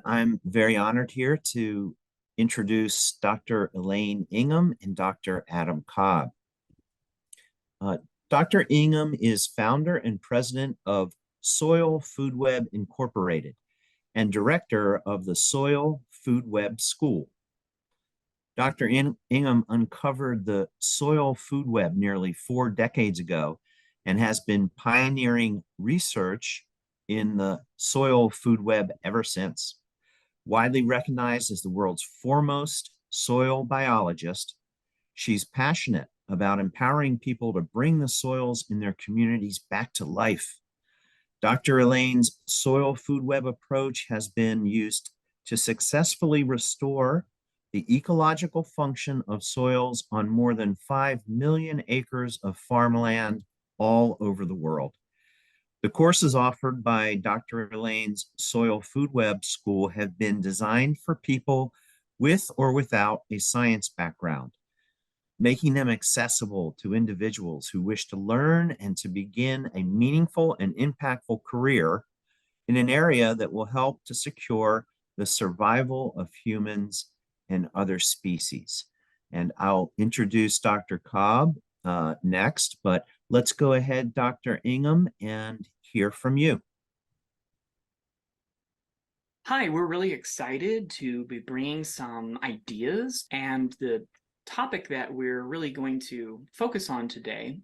I'm very honored here to introduce Dr. Elaine Ingham and Dr. Adam Cobb. Uh, Dr. Ingham is founder and president of Soil Food Web Incorporated and director of the Soil Food Web School. Dr. Ingham uncovered the soil food web nearly 4 decades ago and has been pioneering research in the soil food web ever since. Widely recognized as the world's foremost soil biologist, she's passionate about empowering people to bring the soils in their communities back to life. Dr. Elaine's soil food web approach has been used to successfully restore the ecological function of soils on more than 5 million acres of farmland all over the world. The courses offered by Dr. Elaine's Soil Food Web School have been designed for people with or without a science background, making them accessible to individuals who wish to learn and to begin a meaningful and impactful career in an area that will help to secure the survival of humans and other species. And I'll introduce Dr. Cobb next, but let's go ahead, Dr. Ingham, and hear from you. Hi, we're really excited to be bringing some ideas, and the topic that we're really going to focus on today,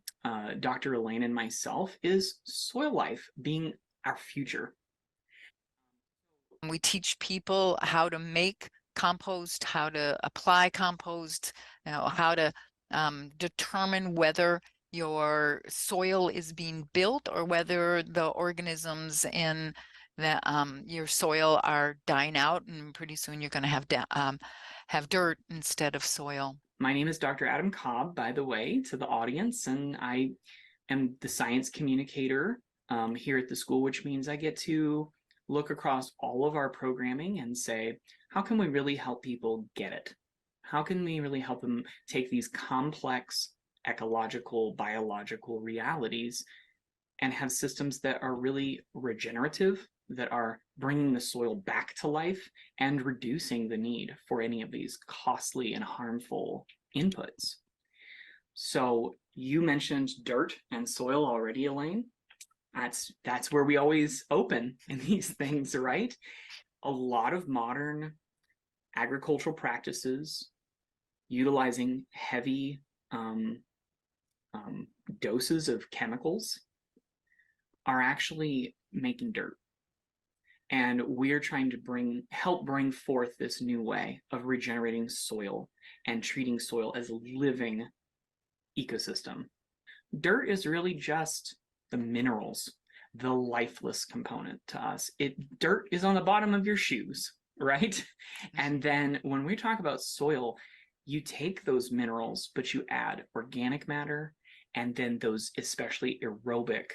Dr. Elaine and myself, is soil life being our future. We teach people how to make compost, how to apply compost, how to determine whether your soil is being built or whether the organisms in your soil are dying out, and pretty soon you're going to have dirt instead of soil. My name is Dr. Adam Cobb, by the way, to the audience, and I am the science communicator here at the school, which means I get to look across all of our programming and say, how can we really help people get it? How can we really help them take these complex ecological, biological realities and have systems that are really regenerative, that are bringing the soil back to life and reducing the need for any of these costly and harmful inputs? So you mentioned dirt and soil already, Elaine. That's where we always open in these things, right? A lot of modern agricultural practices utilizing heavy doses of chemicals are actually making dirt. And we're trying to help bring forth this new way of regenerating soil and treating soil as a living ecosystem. Dirt is really just the minerals, the lifeless component to us. Dirt is on the bottom of your shoes, right? And then when we talk about soil, you take those minerals, but you add organic matter, and then those especially aerobic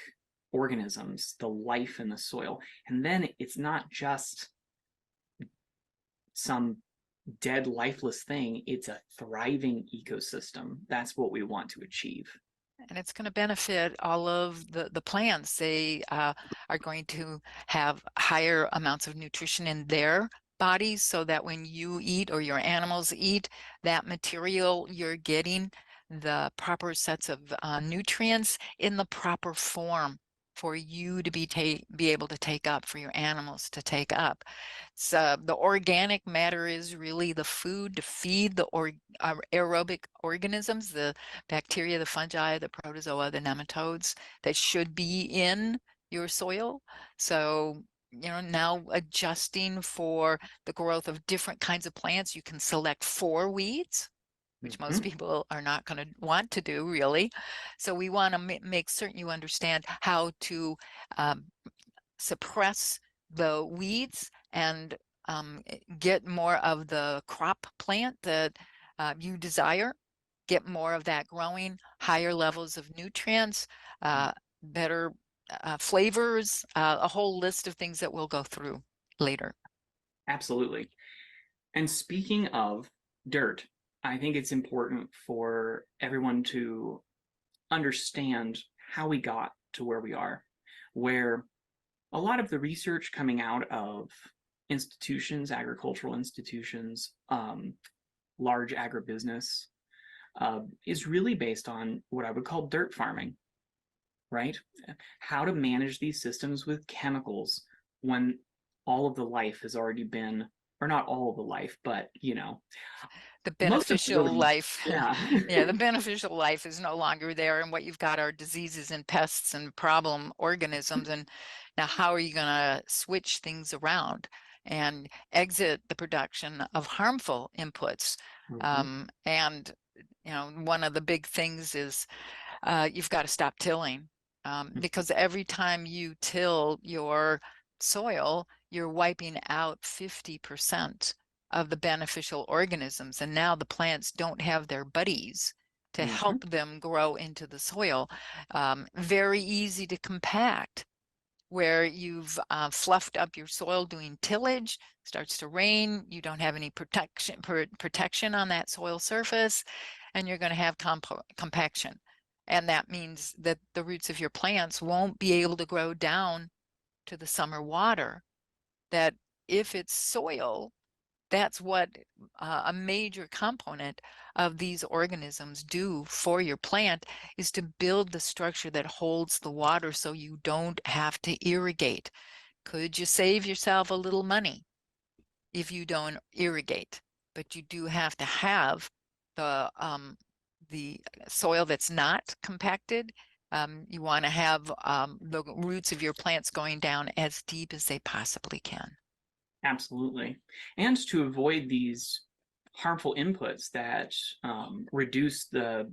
organisms, the life in the soil. And then it's not just some dead, lifeless thing, it's a thriving ecosystem. That's what we want to achieve. And it's going to benefit all of the plants. They are going to have higher amounts of nutrition in their bodies, so that when you eat or your animals eat that material, you're getting the proper sets of nutrients in the proper form for you to be able to take up, for your animals to take up. So the organic matter is really the food to feed the aerobic organisms, the bacteria, the fungi, the protozoa, the nematodes that should be in your soil. So, now adjusting for the growth of different kinds of plants, you can select for weeds, which most people are not going to want to do, really. So we want to make certain you understand how to suppress the weeds and get more of the crop plant that you desire, get more of that growing, higher levels of nutrients, better flavors, a whole list of things that we'll go through later. Absolutely. And speaking of dirt, I think it's important for everyone to understand how we got to where we are, where a lot of the research coming out of institutions, agricultural institutions, large agribusiness, is really based on what I would call dirt farming, right? How to manage these systems with chemicals when all of the life has already been, or not all of the life, but The most of the beneficial abilities. life. Yeah. Yeah, the beneficial life is no longer there. And what you've got are diseases and pests and problem organisms. And now, how are you going to switch things around and exit the production of harmful inputs? And, one of the big things is you've got to stop tilling, because every time you till your soil, you're wiping out 50% of the beneficial organisms. And now the plants don't have their buddies to help them grow into the soil. Very easy to compact, where you've fluffed up your soil doing tillage, starts to rain, you don't have any protection on that soil surface, and you're going to have compaction. And that means that the roots of your plants won't be able to grow down to the summer water. That if it's soil, that's what a major component of these organisms do for your plant, is to build the structure that holds the water so you don't have to irrigate. Could you save yourself a little money if you don't irrigate? But you do have to have the soil that's not compacted. You want to have the roots of your plants going down as deep as they possibly can. Absolutely. And to avoid these harmful inputs that reduce the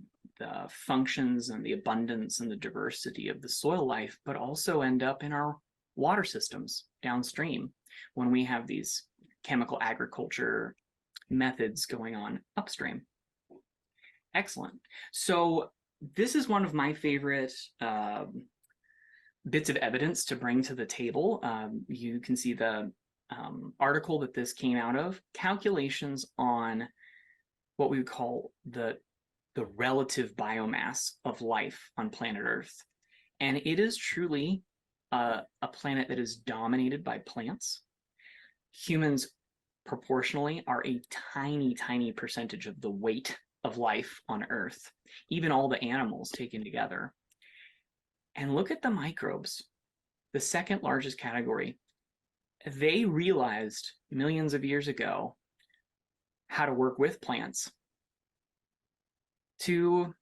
functions and the abundance and the diversity of the soil life, but also end up in our water systems downstream when we have these chemical agriculture methods going on upstream. Excellent. So this is one of my favorite bits of evidence to bring to the table. You can see the article that this came out of, calculations on what we would call the relative biomass of life on planet Earth. And it is truly a planet that is dominated by plants. Humans proportionally are a tiny, tiny percentage of the weight of life on Earth, even all the animals taken together. And look at the microbes, the second largest category. They realized millions of years ago how to work with plants to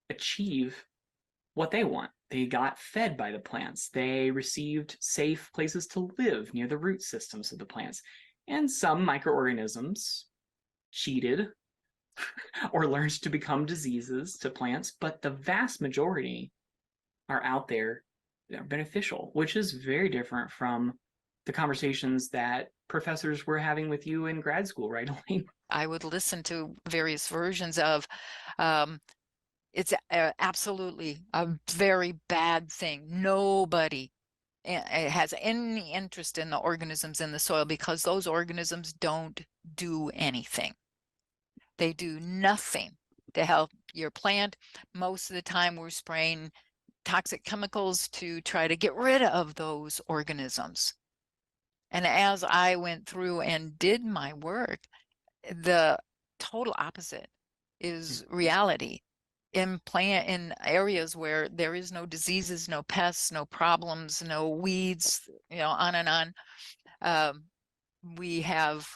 achieve what they want. They got fed by the plants. They received safe places to live near the root systems of the plants. And some microorganisms cheated or learned to become diseases to plants, but the vast majority are out there that are beneficial, which is very different from the conversations that professors were having with you in grad school, right, Elaine? I would listen to various versions of, it's absolutely a very bad thing. Nobody has any interest in the organisms in the soil, because those organisms don't do anything. They do nothing to help your plant. Most of the time we're spraying toxic chemicals to try to get rid of those organisms. And as I went through and did my work, the total opposite is reality. In areas where there is no diseases, no pests, no problems, no weeds, on and on, we have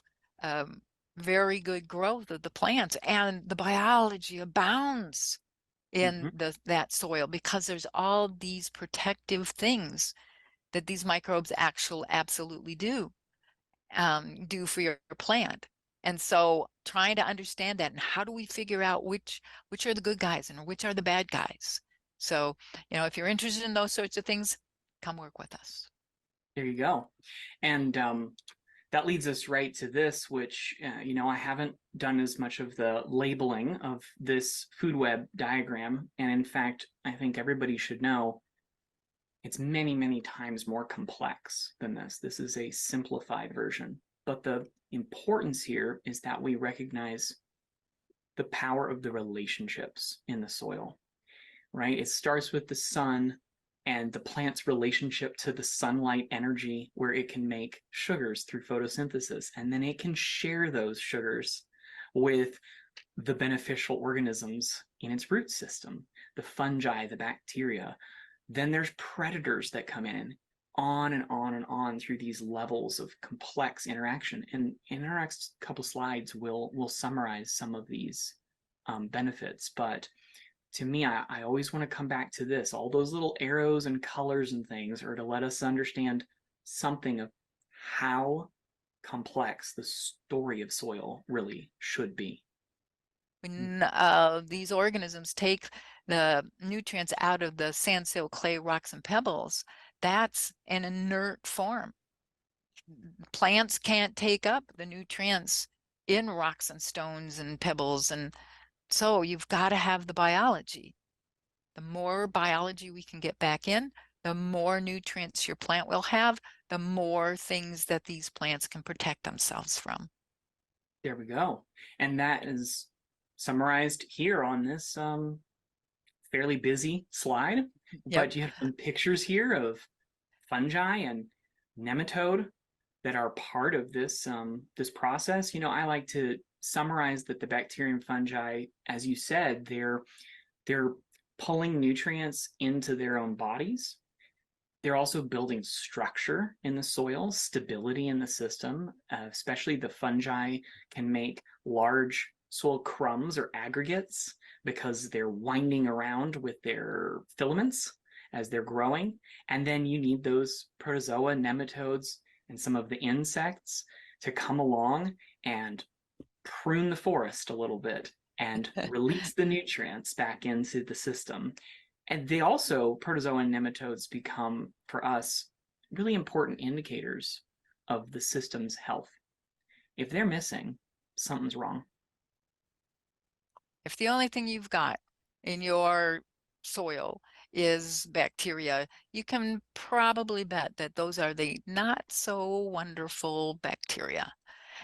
very good growth of the plants, and the biology abounds in that soil, because there's all these protective things that these microbes absolutely do for your plant. And so trying to understand that, and how do we figure out which are the good guys and which are the bad guys? So, if you're interested in those sorts of things, come work with us. There you go. And that leads us right to this, which, I haven't done as much of the labeling of this food web diagram. And in fact, I think everybody should know it's many, many times more complex than this. This is a simplified version. But the importance here is that we recognize the power of the relationships in the soil, right? It starts with the sun, and the plant's relationship to the sunlight energy, where it can make sugars through photosynthesis, and then it can share those sugars with the beneficial organisms in its root system, the fungi, the bacteria. Then there's predators that come in, on and on and on through these levels of complex interaction. And in our next couple slides, we'll summarize some of these benefits. But to me, I always want to come back to this. All those little arrows and colors and things are to let us understand something of how complex the story of soil really should be. When these organisms take the nutrients out of the sand, silt, clay, rocks, and pebbles, that's an inert form. Plants can't take up the nutrients in rocks and stones and pebbles, and so you've got to have the biology. The more biology we can get back in, the more nutrients your plant will have, the more things that these plants can protect themselves from. There we go. And that is summarized here on this fairly busy slide. Yep. But you have some pictures here of fungi and nematode that are part of this this process. You know, I like to summarize that the bacteria and fungi, as you said, they're pulling nutrients into their own bodies. They're also building structure in the soil, stability in the system. Especially the fungi can make large soil crumbs or aggregates because they're winding around with their filaments as they're growing. And then you need those protozoa, nematodes, and some of the insects to come along and prune the forest a little bit and release the nutrients back into the system. And they also, protozoa and nematodes, become, for us, really important indicators of the system's health. If they're missing, something's wrong. If the only thing you've got in your soil is bacteria, you can probably bet that those are the not so wonderful bacteria.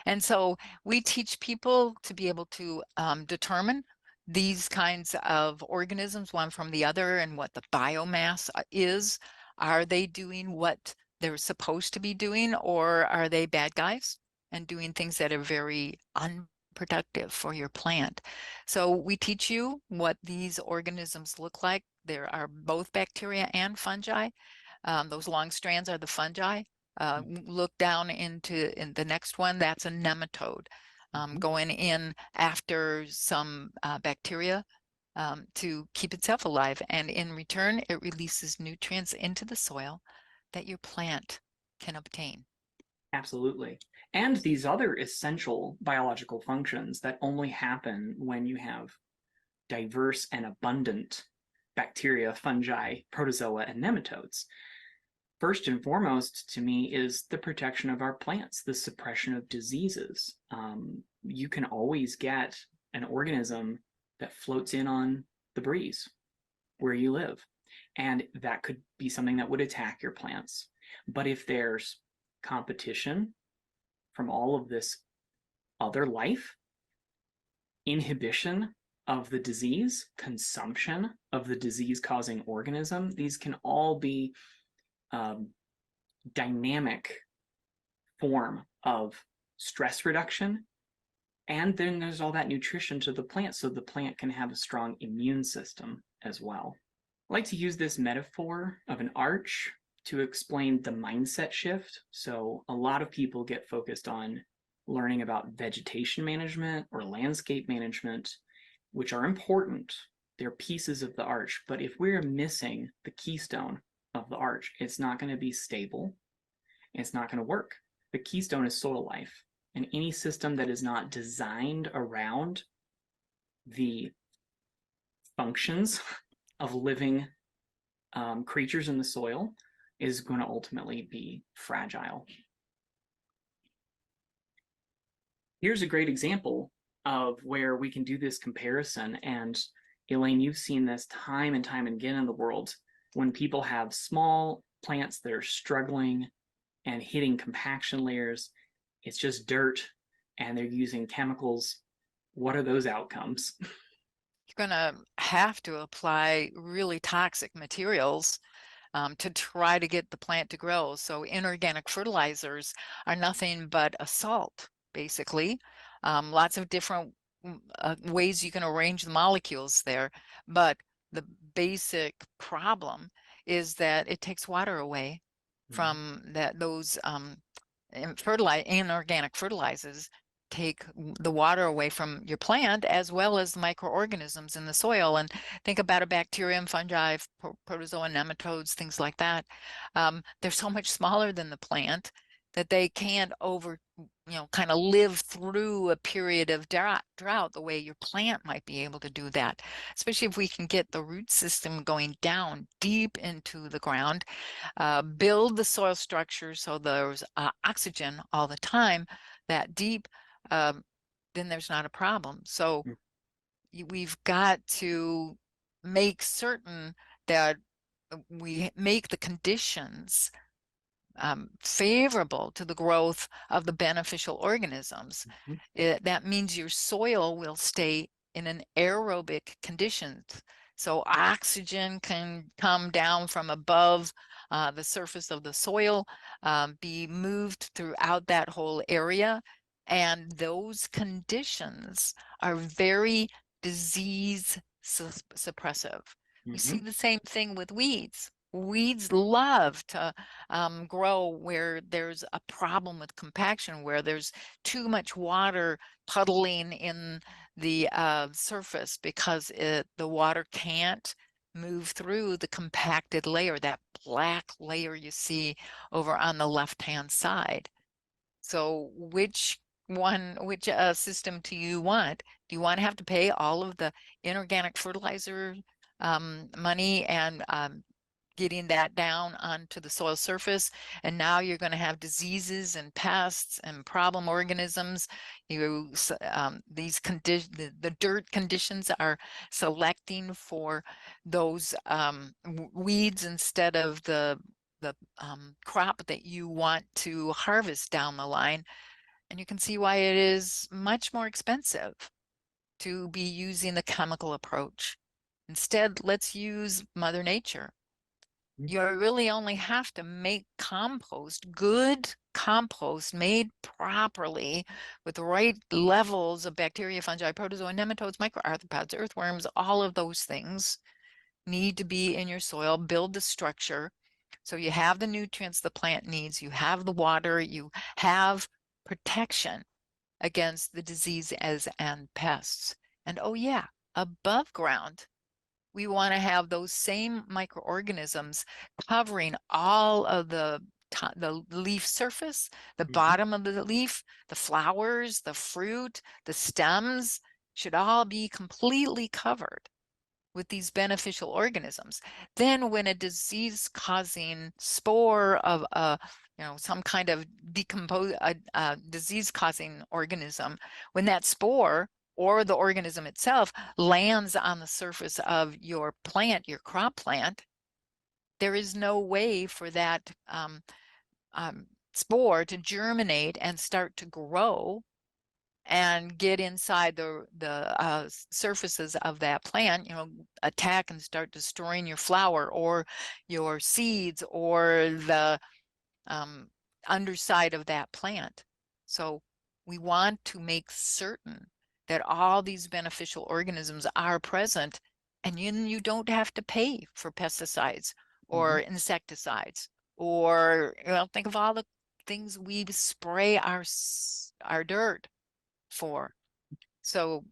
And so we teach people to be able to determine these kinds of organisms, one from the other, and what the biomass is. Are they doing what they're supposed to be doing, or are they bad guys and doing things that are very unproductive for your plant? So we teach you what these organisms look like. There are both bacteria and fungi. Those long strands are the fungi. Look down in the next one, that's a nematode, going in after some bacteria to keep itself alive. And in return, it releases nutrients into the soil that your plant can obtain. Absolutely. And these other essential biological functions that only happen when you have diverse and abundant bacteria, fungi, protozoa, and nematodes. First and foremost, to me, is the protection of our plants, the suppression of diseases. You can always get an organism that floats in on the breeze where you live, and that could be something that would attack your plants. But if there's competition from all of this other life, inhibition of the disease, consumption of the disease-causing organism, these can all be dynamic form of stress reduction. And then there's all that nutrition to the plant, so the plant can have a strong immune system as well. I like to use this metaphor of an arch to explain the mindset shift. So a lot of people get focused on learning about vegetation management or landscape management, which are important. They're pieces of the arch, but if we're missing the keystone of the arch, it's not going to be stable. It's not going to work. The keystone is soil life, and any system that is not designed around the functions of living creatures in the soil is going to ultimately be fragile. Here's a great example of where we can do this comparison. And Elaine, you've seen this time and time again in the world. When people have small plants that are struggling and hitting compaction layers, it's just dirt and they're using chemicals. What are those outcomes? You're going to have to apply really toxic materials to try to get the plant to grow. So inorganic fertilizers are nothing but a salt, basically. Lots of different ways you can arrange the molecules there, but the basic problem is that it takes water away from those inorganic fertilizers take the water away from your plant as well as the microorganisms in the soil. And think about a bacterium, fungi, protozoa, nematodes, things like that. They're so much smaller than the plant that they can't kind of live through a period of drought the way your plant might be able to do that, especially if we can get the root system going down deep into the ground, build the soil structure so there's oxygen all the time, that deep, then there's not a problem. So we've got to make certain that we make the conditions favorable to the growth of the beneficial organisms. That means your soil will stay in an aerobic condition. So oxygen can come down from above the surface of the soil, be moved throughout that whole area. And those conditions are very disease suppressive. We see the same thing with weeds. Weeds love to grow where there's a problem with compaction, where there's too much water puddling in the surface because the water can't move through the compacted layer, that black layer you see over on the left-hand side. So which system do you want? Do you want to have to pay all of the inorganic fertilizer money and getting that down onto the soil surface, and now you're going to have diseases and pests and problem organisms? These the dirt conditions are selecting for those weeds instead of the crop that you want to harvest down the line. And you can see why it is much more expensive to be using the chemical approach. Instead, let's use Mother Nature. You really only have to make compost, good compost made properly with the right levels of bacteria, fungi, protozoa, nematodes, microarthropods, earthworms. All of those things need to be in your soil. Build the structure so you have the nutrients the plant needs, you have the water, you have protection against the diseases and pests. And oh yeah, above ground, we want to have those same microorganisms covering all of the leaf surface, the bottom of the leaf, the flowers, the fruit, the stems should all be completely covered with these beneficial organisms. Then when a disease-causing spore of some kind of disease-causing organism, when that spore or the organism itself lands on the surface of your plant, your crop plant, there is no way for that spore to germinate and start to grow and get inside the surfaces of that plant, attack and start destroying your flower or your seeds or the underside of that plant. So we want to make certain that all these beneficial organisms are present, and you don't have to pay for pesticides or insecticides, or think of all the things we spray our dirt for. So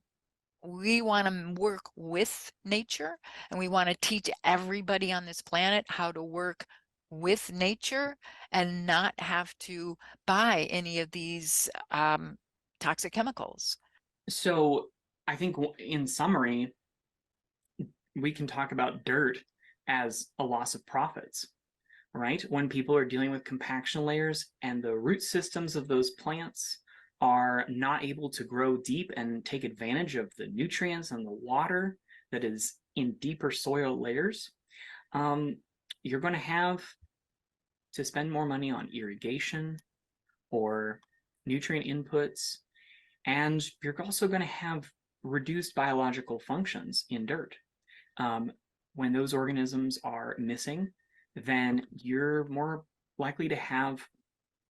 we want to work with nature, and we want to teach everybody on this planet how to work with nature and not have to buy any of these toxic chemicals. So I think in summary, we can talk about dirt as a loss of profits, right? When people are dealing with compaction layers and the root systems of those plants are not able to grow deep and take advantage of the nutrients and the water that is in deeper soil layers, you're going to have to spend more money on irrigation or nutrient inputs, and you're also going to have reduced biological functions in dirt. When those organisms are missing, then you're more likely to have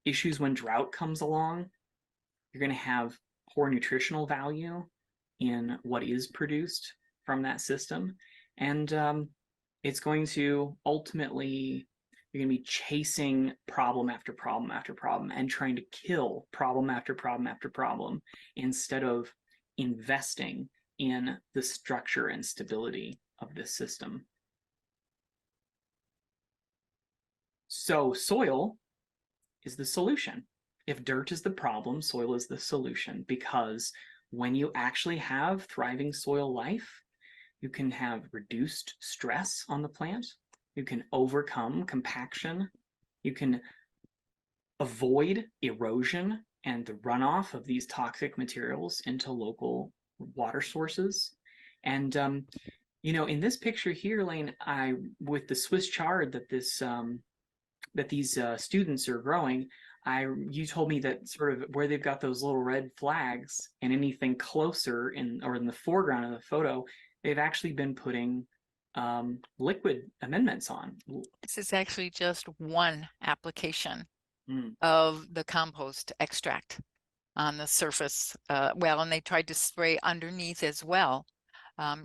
issues when drought comes along. You're going to have poor nutritional value in what is produced from that system. And it's going to ultimately, you're going to be chasing problem after problem after problem and trying to kill problem after problem after problem instead of investing in the structure and stability of this system. So soil is the solution. If dirt is the problem, soil is the solution, because when you actually have thriving soil life, you can have reduced stress on the plant, you can overcome compaction, you can avoid erosion and the runoff of these toxic materials into local water sources. And in this picture here, Elaine, with the Swiss chard that these students are growing, you told me that sort of where they've got those little red flags and anything closer in the foreground of the photo, they've actually been putting liquid amendments on. This is actually just one application Mm. of the compost extract on the surface. And they tried to spray underneath as well.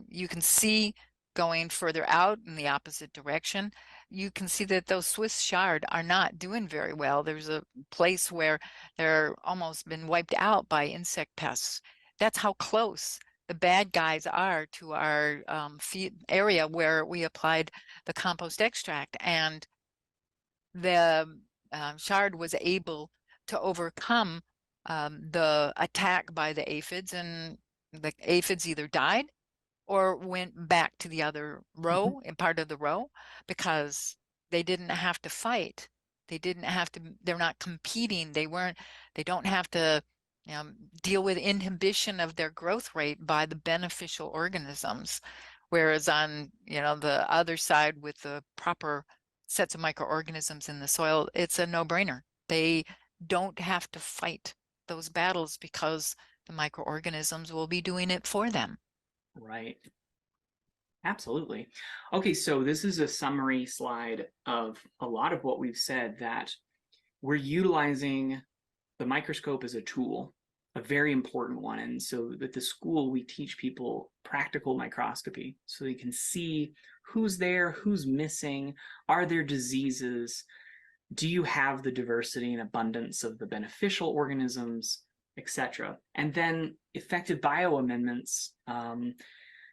You can see going further out in the opposite direction, you can see that those Swiss chard are not doing very well. There's a place where they're almost been wiped out by insect pests. That's how close the bad guys are to our area where we applied the compost extract. And the chard was able to overcome the attack by the aphids, and the aphids either died or went back to the other row and part of the row, because they didn't have to fight. They didn't have to, they're not competing. They don't have to deal with inhibition of their growth rate by the beneficial organisms. Whereas on, the other side with the proper sets of microorganisms in the soil, it's a no-brainer. They don't have to fight those battles because the microorganisms will be doing it for them. Right. Absolutely. Okay, so this is a summary slide of a lot of what we've said, that we're utilizing the microscope as a tool, a very important one. And so at the school, we teach people practical microscopy so they can see who's there, who's missing, are there diseases, do you have the diversity and abundance of the beneficial organisms, etc. And then effective bioamendments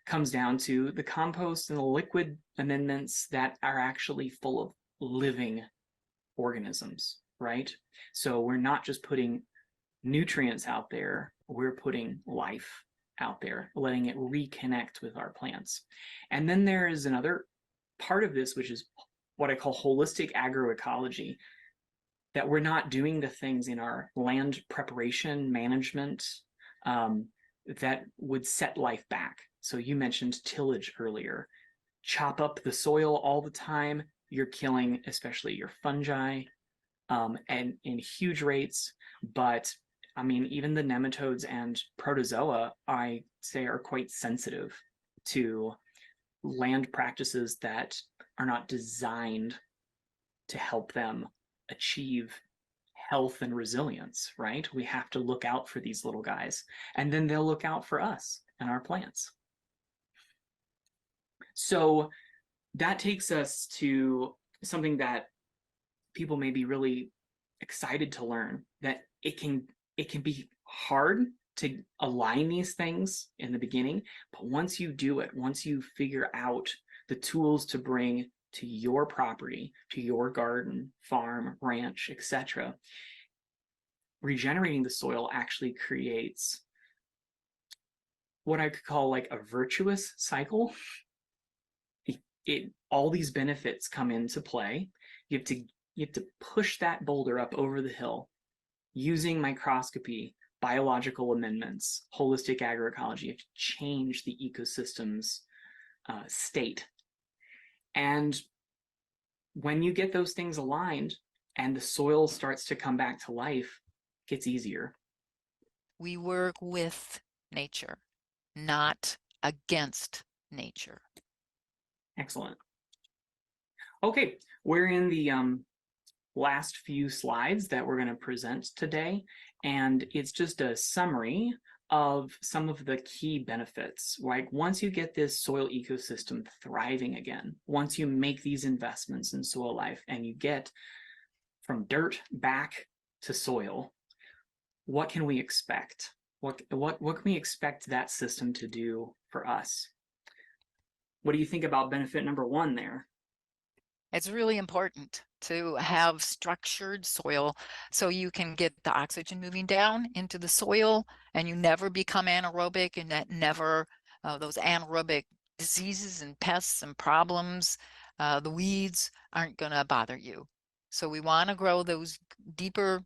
comes down to the compost and the liquid amendments that are actually full of living organisms, right? So we're not just putting nutrients out there, we're putting life out there, letting it reconnect with our plants. And then there is another part of this, which is what I call holistic agroecology, that we're not doing the things in our land preparation management that would set life back. So you mentioned tillage earlier. Chop up the soil all the time, you're killing especially your fungi and in huge rates. But I mean, even the nematodes and protozoa, I say, are quite sensitive to land practices that are not designed to help them achieve health and resilience, right? We have to look out for these little guys, and then they'll look out for us and our plants. So that takes us to something that people may be really excited to learn, that it can be hard to align these things in the beginning, but once you do it, once you figure out the tools to bring to your property, to your garden, farm, ranch, etc., regenerating the soil actually creates what I could call like a virtuous cycle. All these benefits come into play. You have to push that boulder up over the hill using microscopy, biological amendments, holistic agroecology. You have to change the ecosystem's state. And when you get those things aligned and the soil starts to come back to life, it gets easier. We work with nature, not against nature. Excellent. Okay, we're in the last few slides that we're going to present today, and it's just a summary of some of the key benefits. Like once you get this soil ecosystem thriving again, once you make these investments in soil life and you get from dirt back to soil, what can we expect? What can we expect that system to do for us? What do you think about benefit number one there? It's really important to have structured soil so you can get the oxygen moving down into the soil and you never become anaerobic, and that never, those anaerobic diseases and pests and problems, the weeds aren't going to bother you. So we want to grow those deeper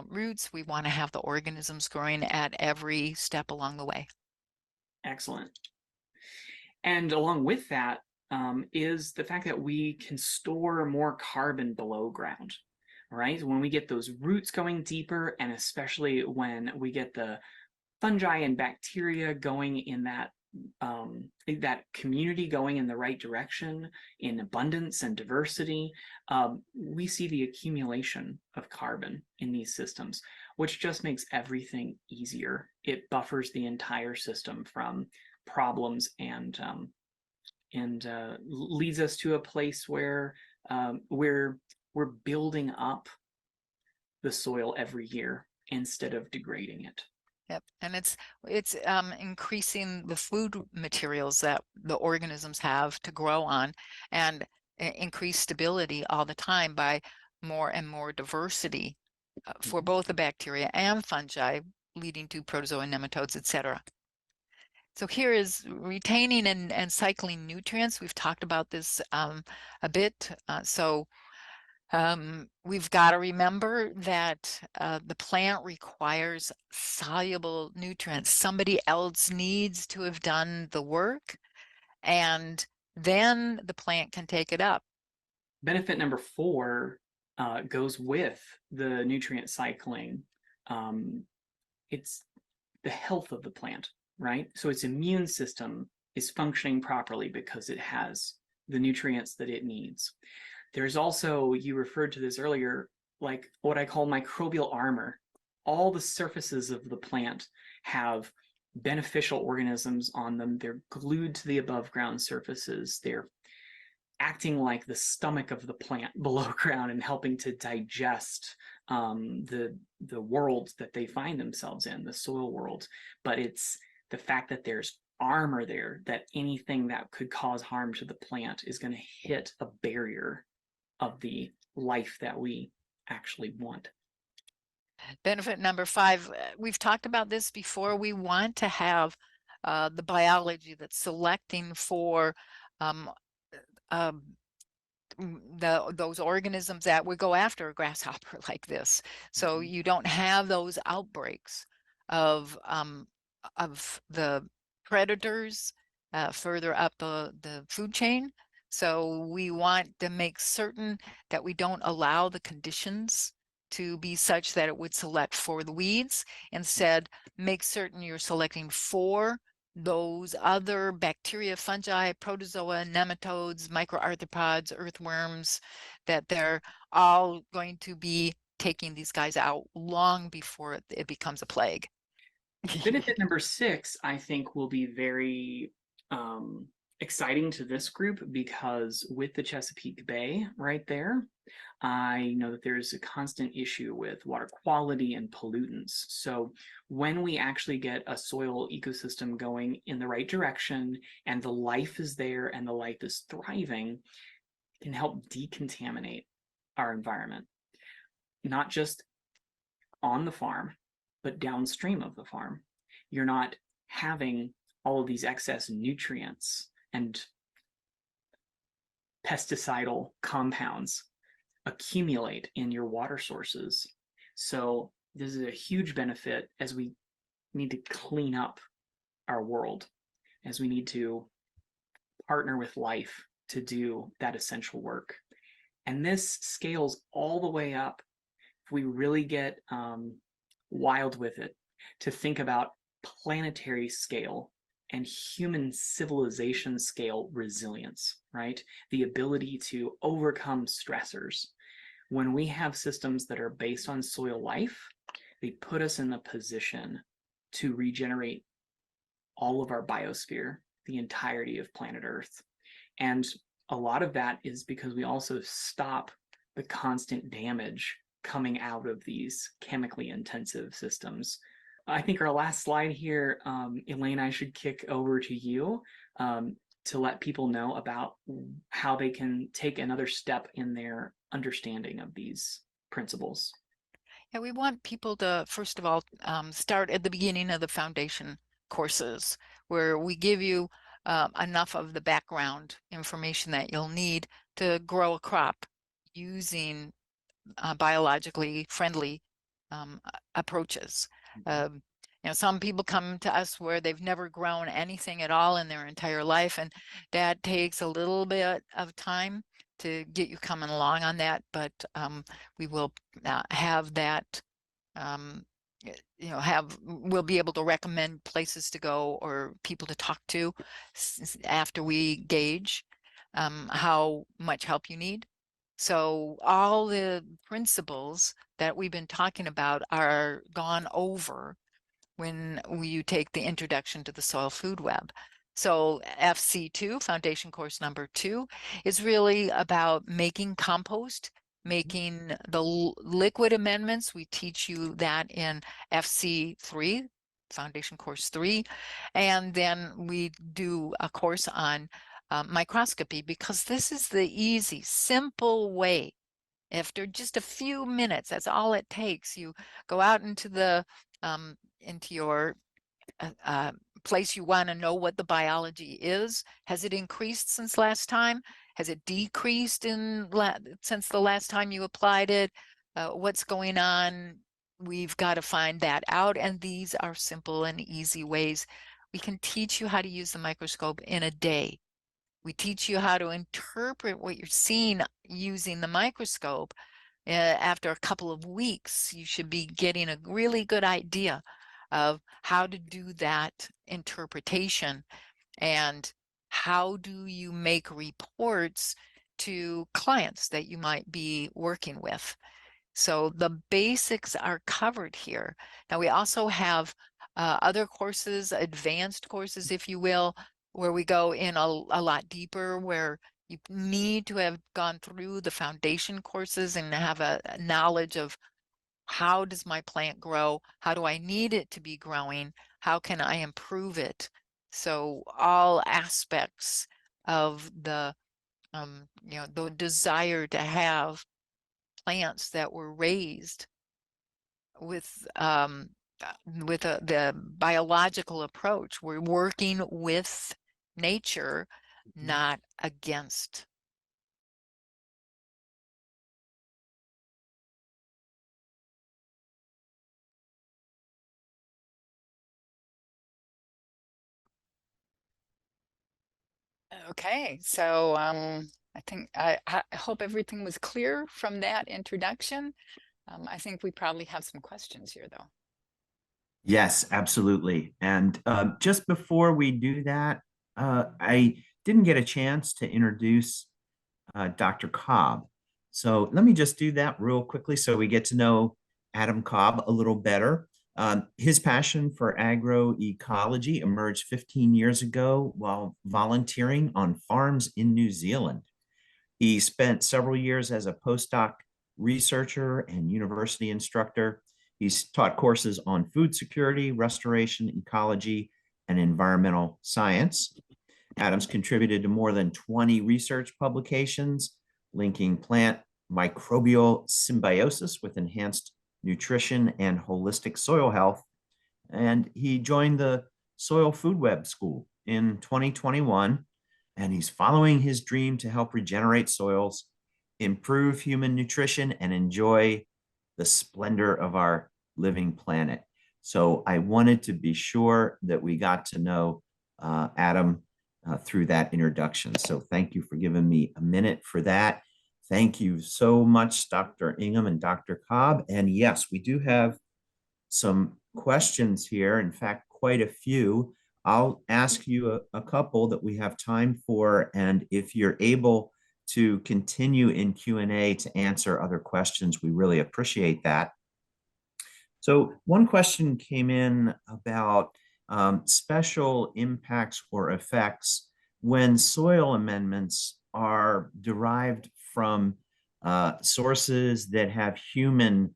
roots. We want to have the organisms growing at every step along the way. Excellent. And along with that is the fact that we can store more carbon below ground, right? When we get those roots going deeper, and especially when we get the fungi and bacteria going in that community going in the right direction in abundance and diversity, we see the accumulation of carbon in these systems, which just makes everything easier. It buffers the entire system from problems and leads us to a place where we're building up the soil every year instead of degrading it. Yep, and it's increasing the food materials that the organisms have to grow on, and increase stability all the time by more and more diversity for both the bacteria and fungi, leading to protozoa, nematodes, etc. So here is retaining and cycling nutrients. We've talked about this a bit. We've got to remember that the plant requires soluble nutrients. Somebody else needs to have done the work, and then the plant can take it up. Benefit number four goes with the nutrient cycling. It's the health of the plant, right? So its immune system is functioning properly because it has the nutrients that it needs. There's also, you referred to this earlier, like what I call microbial armor. All the surfaces of the plant have beneficial organisms on them. They're glued to the above ground surfaces. They're acting like the stomach of the plant below ground and helping to digest the world that they find themselves in, the soil world. But it's the fact that there's armor there, that anything that could cause harm to the plant is going to hit a barrier of the life that we actually want. Benefit number five, we've talked about this before. We want to have the biology that's selecting for those organisms that would go after a grasshopper like this. So you don't have those outbreaks of the predators further up the food chain. So we want to make certain that we don't allow the conditions to be such that it would select for the weeds. Instead, make certain you're selecting for those other bacteria, fungi, protozoa, nematodes, microarthropods, earthworms, that they're all going to be taking these guys out long before it becomes a plague. Benefit number six, I think, will be very exciting to this group, because with the Chesapeake Bay right there, I know that there's a constant issue with water quality and pollutants. So when we actually get a soil ecosystem going in the right direction and the life is there and the life is thriving, it can help decontaminate our environment, not just on the farm, but downstream of the farm. You're not having all of these excess nutrients and pesticidal compounds accumulate in your water sources. So this is a huge benefit as we need to clean up our world, as we need to partner with life to do that essential work. And this scales all the way up, if we really get wild with it, to think about planetary scale and human civilization scale resilience, right? The ability to overcome stressors. When we have systems that are based on soil life, they put us in the position to regenerate all of our biosphere, the entirety of planet Earth. And a lot of that is because we also stop the constant damage coming out of these chemically intensive systems. I think our last slide here, Elaine, I should kick over to you to let people know about how they can take another step in their understanding of these principles. Yeah, we want people to, first of all, start at the beginning of the foundation courses, where we give you enough of the background information that you'll need to grow a crop using biologically friendly approaches. Some people come to us where they've never grown anything at all in their entire life, and that takes a little bit of time to get you coming along on that, but we will have that, we'll be able to recommend places to go or people to talk to after we gauge how much help you need. So all the principles that we've been talking about are gone over when you take the introduction to the soil food web. So FC2, foundation course number 2, is really about making compost, making the liquid amendments. We teach you that in FC3, foundation course 3, and then we do a course on microscopy, because this is the easy, simple way. After just a few minutes, that's all it takes. You go out into the into your place you want to know what the biology is. Has it increased since last time? Has it decreased since the last time you applied it? What's going on? We've got to find that out, and these are simple and easy ways. We can teach you how to use the microscope in a day. We teach you how to interpret what you're seeing using the microscope. After a couple of weeks, you should be getting a really good idea of how to do that interpretation, and how do you make reports to clients that you might be working with. So the basics are covered here. Now we also have other courses, advanced courses, if you will, where we go in a lot deeper, where you need to have gone through the foundation courses and have a knowledge of how does my plant grow? How do I need it to be growing? How can I improve it? So all aspects of the desire to have plants that were raised with the biological approach. We're working with nature, not against. Okay, so I hope everything was clear from that introduction. I think we probably have some questions here, though. Yes, absolutely. And just before we do that, I didn't get a chance to introduce Dr. Cobb. So let me just do that real quickly so we get to know Adam Cobb a little better. His passion for agroecology emerged 15 years ago while volunteering on farms in New Zealand. He spent several years as a postdoc researcher and university instructor. He's taught courses on food security, restoration, ecology, and environmental science. Adams contributed to more than 20 research publications linking plant microbial symbiosis with enhanced nutrition and holistic soil health. And he joined the Soil Food Web School in 2021, and he's following his dream to help regenerate soils, improve human nutrition, and enjoy the splendor of our living planet. So I wanted to be sure that we got to know Adam through that introduction. So thank you for giving me a minute for that. Thank you so much, Dr. Ingham and Dr. Cobb. And yes, we do have some questions here. In fact, quite a few. I'll ask you a couple that we have time for, and if you're able to continue in Q&A to answer other questions, we really appreciate that. So one question came in about special impacts or effects when soil amendments are derived from sources that have human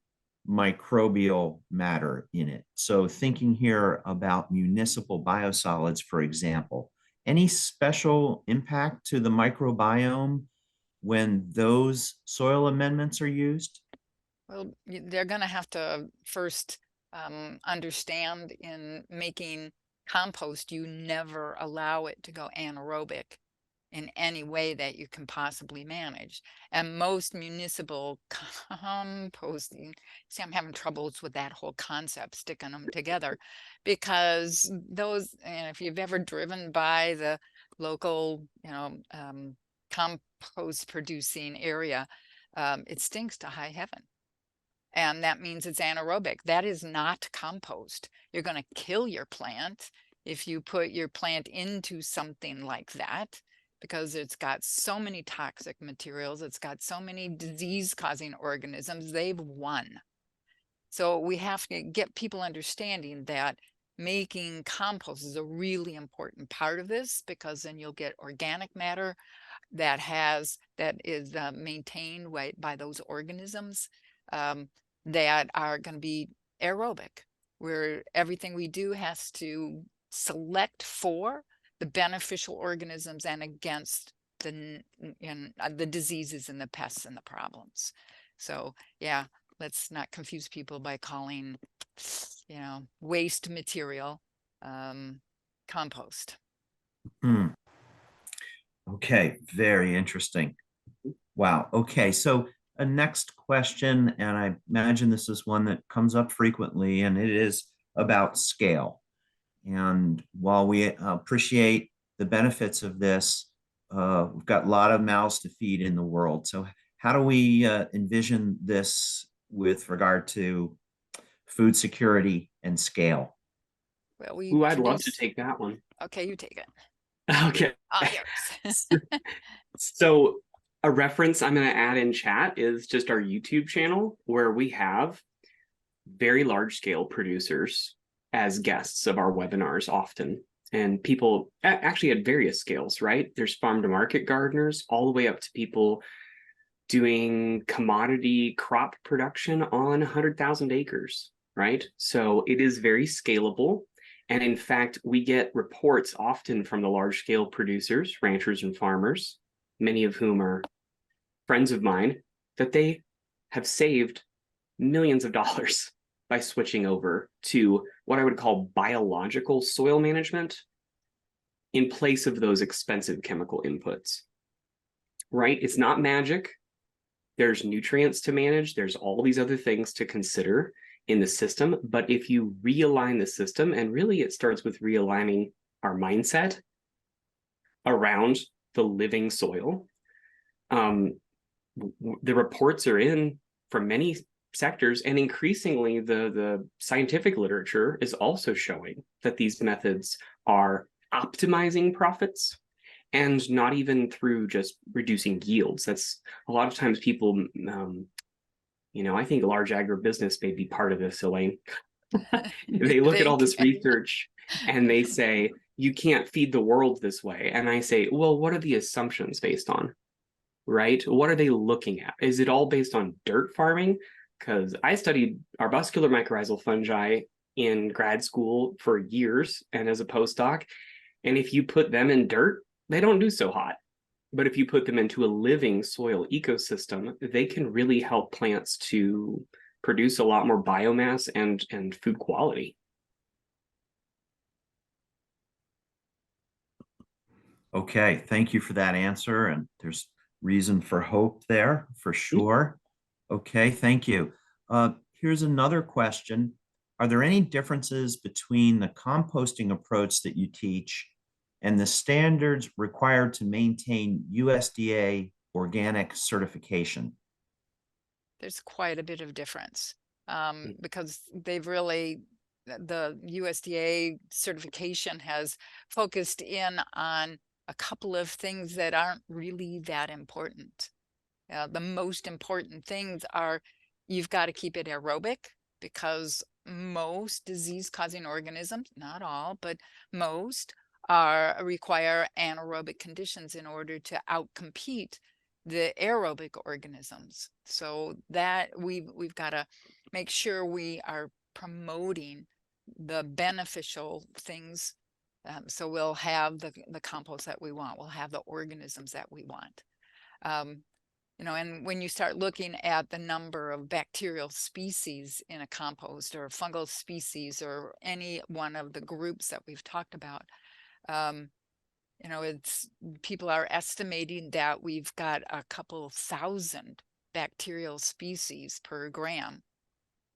microbial matter in it. So thinking here about municipal biosolids, for example, any special impact to the microbiome when those soil amendments are used? Well, they're going to have to first understand in making compost, you never allow it to go anaerobic in any way that you can possibly manage. And most municipal composting, see, I'm having troubles with that whole concept, sticking them together, because those, and if you've ever driven by the local, compost producing area, it stinks to high heaven. And that means it's anaerobic. That is not compost. You're going to kill your plant if you put your plant into something like that, because it's got so many toxic materials. It's got so many disease-causing organisms. They've won. So we have to get people understanding that making compost is a really important part of this, because then you'll get organic matter that is maintained by those organisms that are going to be aerobic, where everything we do has to select for the beneficial organisms and against the diseases and the pests and the problems. So yeah, let's not confuse people by calling, waste material compost. Okay, very interesting. Wow. Okay, so a next question, and I imagine this is one that comes up frequently, and it is about scale. And while we appreciate the benefits of this, we've got a lot of mouths to feed in the world. So how do we envision this with regard to food security and scale? Well, Ooh, I'd love to take that one. Okay, you take it. Okay. All yours. So a reference I'm going to add in chat is just our YouTube channel, where we have very large scale producers as guests of our webinars often. And people actually at various scales, right? There's farm to market gardeners all the way up to people doing commodity crop production on 100,000 acres, right? So it is very scalable. And in fact, we get reports often from the large scale producers, ranchers and farmers, many of whom are friends of mine, that they have saved millions of dollars by switching over to what I would call biological soil management in place of those expensive chemical inputs, right? It's not magic. There's nutrients to manage. There's all these other things to consider in the system. But if you realign the system, and really it starts with realigning our mindset around the living soil, the reports are in from many sectors, and increasingly the scientific literature is also showing that these methods are optimizing profits, and not even through just reducing yields. That's a lot of times people, I think large agribusiness may be part of this, Elaine. They look at all this research and they say, you can't feed the world this way. And I say, well, what are the assumptions based on, right? What are they looking at? Is it all based on dirt farming? Because I studied arbuscular mycorrhizal fungi in grad school for years and as a postdoc. And if you put them in dirt, they don't do so hot. But if you put them into a living soil ecosystem, they can really help plants to produce a lot more biomass and food quality. Okay, thank you for that answer. And there's reason for hope there for sure. Okay, thank you. Here's another question. Are there any differences between the composting approach that you teach and the standards required to maintain USDA organic certification? There's quite a bit of difference because they've really the USDA certification has focused in on a couple of things that aren't really that important. The most important things are you've got to keep it aerobic, because most disease-causing organisms, not all, but most require anaerobic conditions in order to outcompete the aerobic organisms. So that we've got to make sure we are promoting the beneficial things. So we'll have the compost that we want. We'll have the organisms that we want. You know, and when you start looking at the number of bacterial species in a compost, or fungal species, or any one of the groups that we've talked about, you know, people are estimating that we've got a couple thousand bacterial species per gram.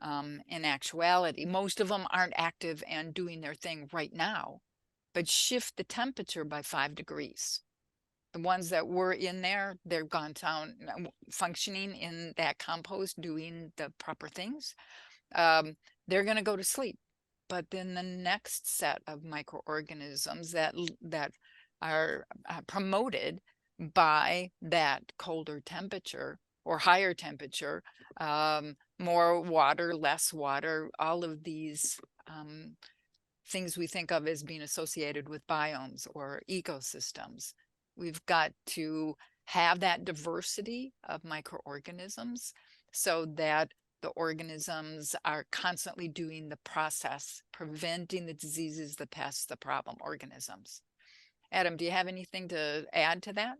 In actuality, most of them aren't active and doing their thing right now, but shift the temperature by 5 degrees. The ones that were in there, they're gone down, functioning in that compost, doing the proper things. They're going to go to sleep. But then the next set of microorganisms that are promoted by that colder temperature or higher temperature, more water, less water, all of these things we think of as being associated with biomes or ecosystems. We've got to have that diversity of microorganisms so that the organisms are constantly doing the process, preventing the diseases, the pests, the problem organisms. Adam, do you have anything to add to that?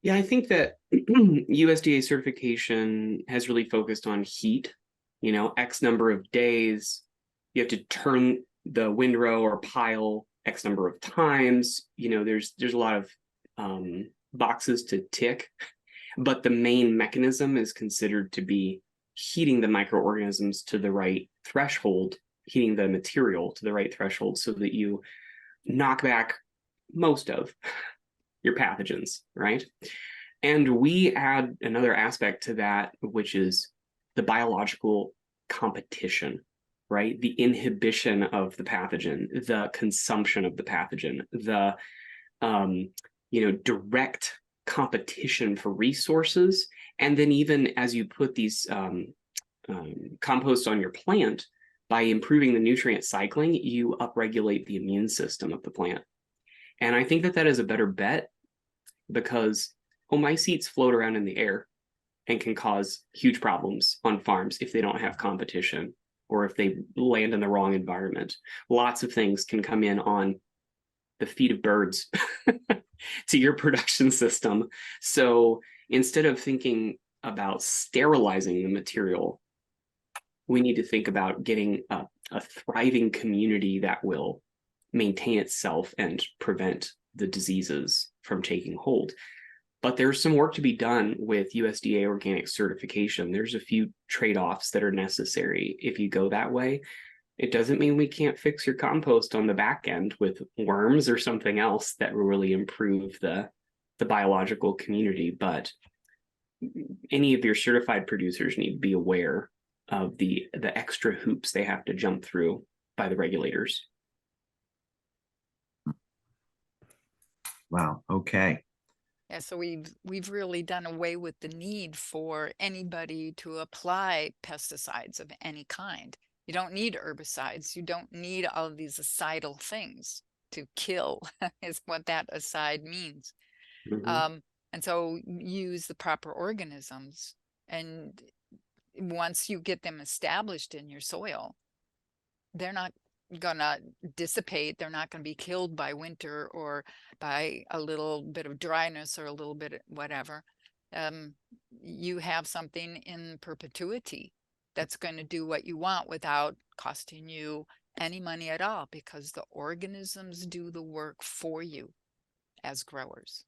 Yeah, I think that USDA certification has really focused on heat, you know, X number of days. You have to turn the windrow or pile X number of times. You know, there's a lot of boxes to tick, but the main mechanism is considered to be heating the microorganisms to the right threshold, heating the material to the right threshold so that you knock back most of your pathogens, right? And we add another aspect to that, which is the biological competition, right? The inhibition of the pathogen, the consumption of the pathogen, the direct competition for resources. And then even as you put these compost on your plant, by improving the nutrient cycling, you upregulate the immune system of the plant. And I think that that is a better bet, because homycetes float around in the air and can cause huge problems on farms if they don't have competition or if they land in the wrong environment. Lots of things can come in on the feet of birds to your production system. So instead of thinking about sterilizing the material, we need to think about getting a thriving community that will maintain itself and prevent the diseases from taking hold. But there's some work to be done with USDA organic certification. There's a few trade-offs that are necessary if you go that way. It doesn't mean we can't fix your compost on the back end with worms or something else that will really improve the biological community, but any of your certified producers need to be aware of the extra hoops they have to jump through by the regulators. Wow. Okay. Yeah, so we've really done away with the need for anybody to apply pesticides of any kind. You don't need herbicides. You don't need all of these acidal things to kill, is what that aside means. Mm-hmm. And so use the proper organisms, and once you get them established in your soil, they're not gonna dissipate. They're not gonna be killed by winter or by a little bit of dryness or a little bit of whatever. You have something in perpetuity that's going to do what you want without costing you any money at all, because the organisms do the work for you as growers.